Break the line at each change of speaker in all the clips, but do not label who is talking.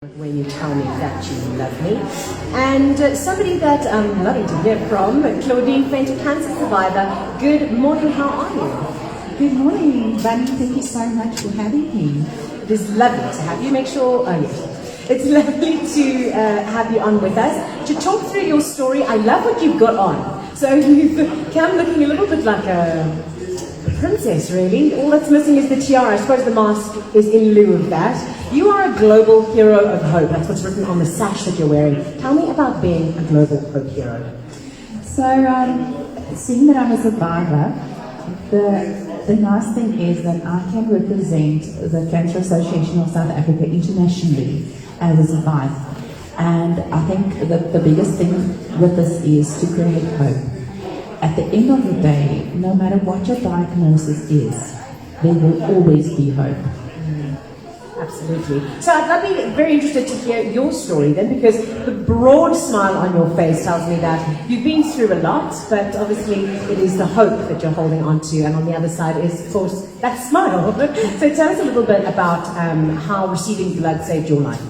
when you tell me that you love me. And somebody that I'm loving to hear from, Claudine, fainted cancer survivor. Good morning, how are you?
Good morning, Bunny. Thank you so much for having me.
It is lovely to have you. Make sure, yes. It's lovely to have you on with us to talk through your story. I love what you've got on. So you've come looking a little bit like a princess, really. All that's missing is the tiara. I suppose the mask is in lieu of that. You are a global hero of hope. That's what's written on the sash that you're wearing. Tell me about being a global hope hero.
So, seeing that I'm a survivor, the nice thing is that I can represent the Cancer Association of South Africa internationally as a survivor. And I think that the biggest thing with this is to create hope. At the end of the day, no matter what your diagnosis is, there will always be hope.
Absolutely. So I'd be very interested to hear your story then, because the broad smile on your face tells me that you've been through a lot, but obviously it is the hope that you're holding on to, and on the other side is, of course, that smile. So tell us a little bit about how receiving blood saved your life.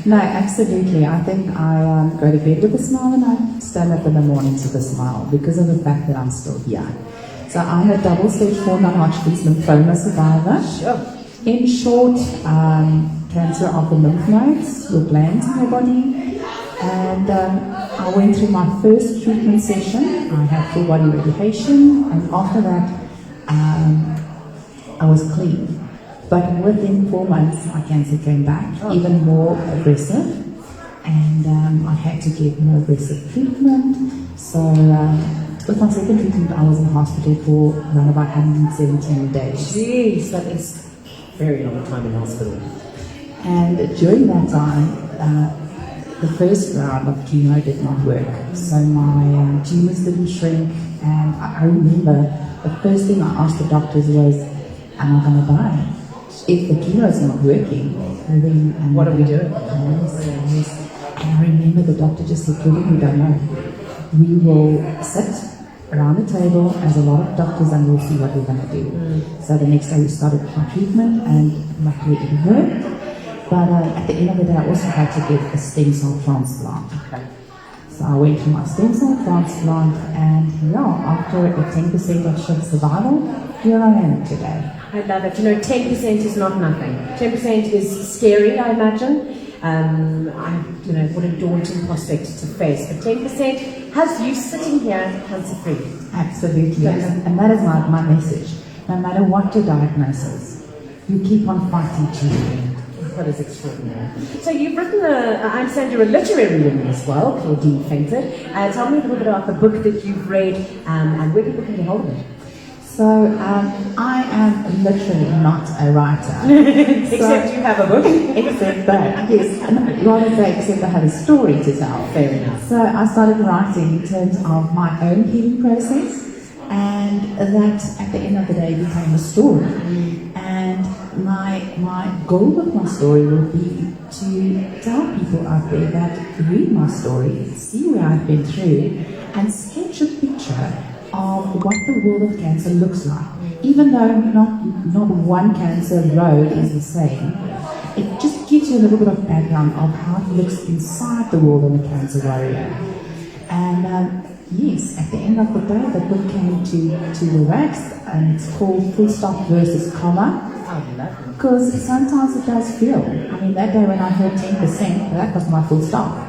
No, absolutely. I think I go to bed with a smile and I stand up in the mornings with a smile because of the fact that I'm still here. So I'm a double-stage 4 non-Hodgkin's lymphoma survivor.
Sure.
In short, cancer of the lymph nodes, your glands in your body. And I went through my first treatment session. I had full body radiation, and after that, I was clean. But within 4 months, my cancer came back, even more aggressive, and I had to get more aggressive treatment. So with my second treatment, I was in hospital for around about 117 days.
Jeez, that is a very long time in hospital.
And during that time, the first round of chemo did not work. So my tumors didn't shrink, and I remember the first thing I asked the doctors was, am I going to die? If the chemo is not working, then
what are we doing?
Yes. And I remember the doctor just said, we don't know. We will sit around the table as a lot of doctors and we'll see what we're going to do. So the next day we started my treatment, and luckily it worked. But at the end of the day, I also had to get a stem cell transplant.
Okay.
So I went for my stem cell transplant, and after a 10% of shift survival, here I am today.
I love it. 10% is not nothing. 10% is scary, I imagine. What a daunting prospect to face. But 10% has you sitting here cancer-free.
Absolutely. And that is my message. No matter what your diagnosis, you keep on fighting to the end.
That is extraordinary. So you've written I understand you're a literary woman as well, Claudine Fainted. Tell me a little bit about the book that you've read and where people can get hold of it.
So I am literally not a writer.
Except you have a book.
Except that, yes. Rather say, except I have a story to tell.
Fair enough.
So I started writing in terms of my own healing process, and that at the end of the day became a story. And my goal with my story will be to tell people out there that read my story, see where I've been through, and sketch a picture of what the world of cancer looks like. Even though not one cancer road is the same, it just gives you a little bit of background of how it looks inside the world of a cancer warrior. And yes, at the end of the day, the book came to the wax, and it's called Full Stop versus Comma. Because sometimes it does feel, that day when I heard 10%, that was my full stop.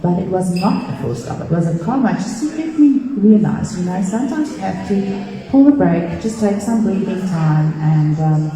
But it was not a full stop, it was a comma, just to make me realize, sometimes you have to pull a break, just take some breathing time, and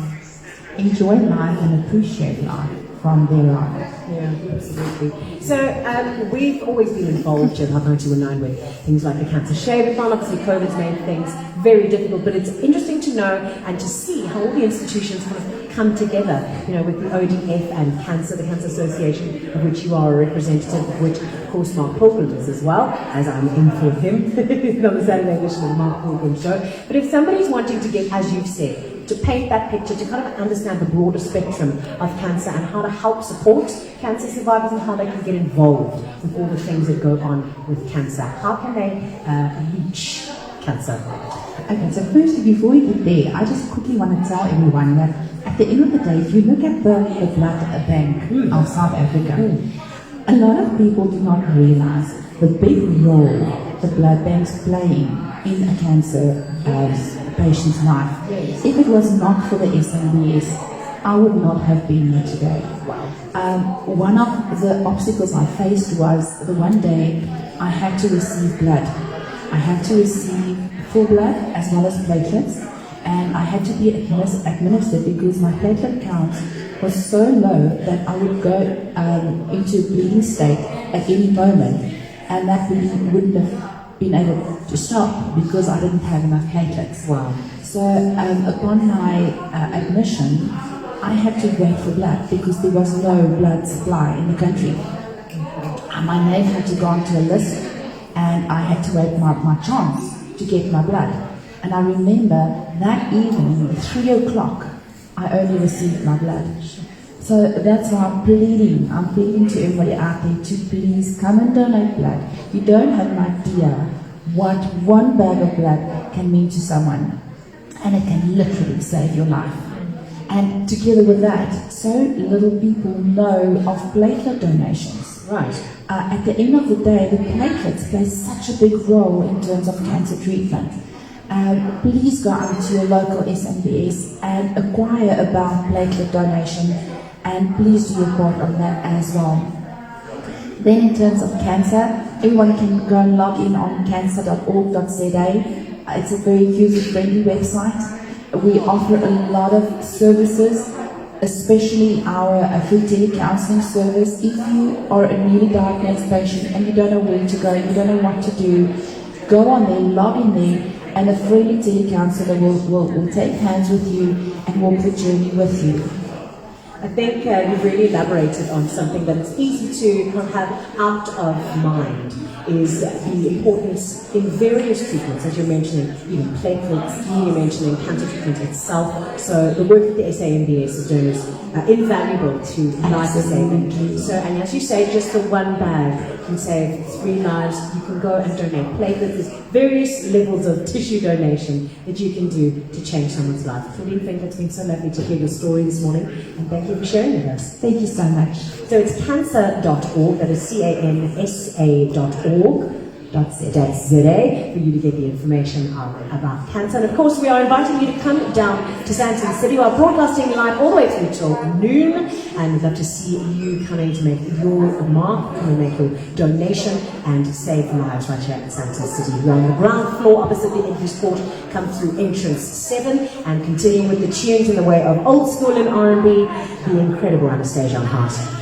enjoy life and appreciate life from there on.
Yeah, absolutely. So we've always been involved at Hot91FM with things like the Cancer Shave-a-thon. Obviously COVID's made things very difficult, but it's interesting to know and to see how all the institutions kind of come together, with the ODF and CANSA, the Cancer Association, of which you are a representative, of which, of course, Mark Pilgrim is as well, as I'm in for him on the Saturday edition of the Mark Pilgrim Show. But if somebody's wanting to get, as you've said, to paint that picture, to kind of understand the broader spectrum of cancer and how to help support cancer survivors and how they can get involved with all the things that go on with cancer, how can they reach cancer?
Okay, so firstly, before we get there, I just quickly want to tell everyone that at the end of the day, if you look at the blood bank of South Africa, a lot of people do not realize the big role the blood banks play in a cancer patient's life.
Yes.
If it was not for the SANBS, I would not have been here today. One of the obstacles I faced was the one day I had to receive blood. I had to receive full blood as well as platelets, and I had to be administered because my platelet count was so low that I would go into a bleeding state at any moment, and that bleeding wouldn't have been able to stop because I didn't have enough platelets.
Wow.
So upon my admission, I had to wait for blood because there was no blood supply in the country. And my name had to go onto a list, and I had to wait my chance to get my blood. And I remember that evening, 3 o'clock, I only received my blood. So that's why I'm pleading to everybody out there to please come and donate blood. You don't have an idea what one bag of blood can mean to someone, and it can literally save your life. And together with that, so little people know of platelet donations.
Right.
At the end of the day, the platelets play such a big role in terms of cancer treatment. Please go out to your local SANBS and acquire about platelet donation, and please do your part on that as well. Then in terms of CANSA, everyone can go and log in on cansa.org.za. It's a very user-friendly website. We offer a lot of services, especially our free telecounseling service. If you are a newly diagnosed patient and you don't know where to go, you don't know what to do, go on there, log in there, and a friendly telecounselor will take hands with you and walk the journey with you.
I think you've really elaborated on something that it's easy to kind of have out of mind, is the importance in various treatments, as you're mentioning, even platelets, you're mentioning cancer treatment itself. So the work that the SANBS is doing is invaluable to life saving. So, and as you say, just the one bag can save 3 lives. You can go and donate platelets. There's various levels of tissue donation that you can do to change someone's life. Claudine, thank you. It's been so lovely to hear your story this morning, and thank you for sharing with us.
Thank you so much.
So it's cansa.org, that is CANSA.org. .za for you to get the information about cancer. And of course, we are inviting you to come down to Sandton City. We are broadcasting live all the way through till noon, and we'd love to see you coming to make your mark, come and make your donation and save lives right here at Sandton City. We're on the ground floor opposite the entrance court. Come through entrance 7 and continue with the tunes in the way of old school and R&B, the incredible Anastasia on Hot.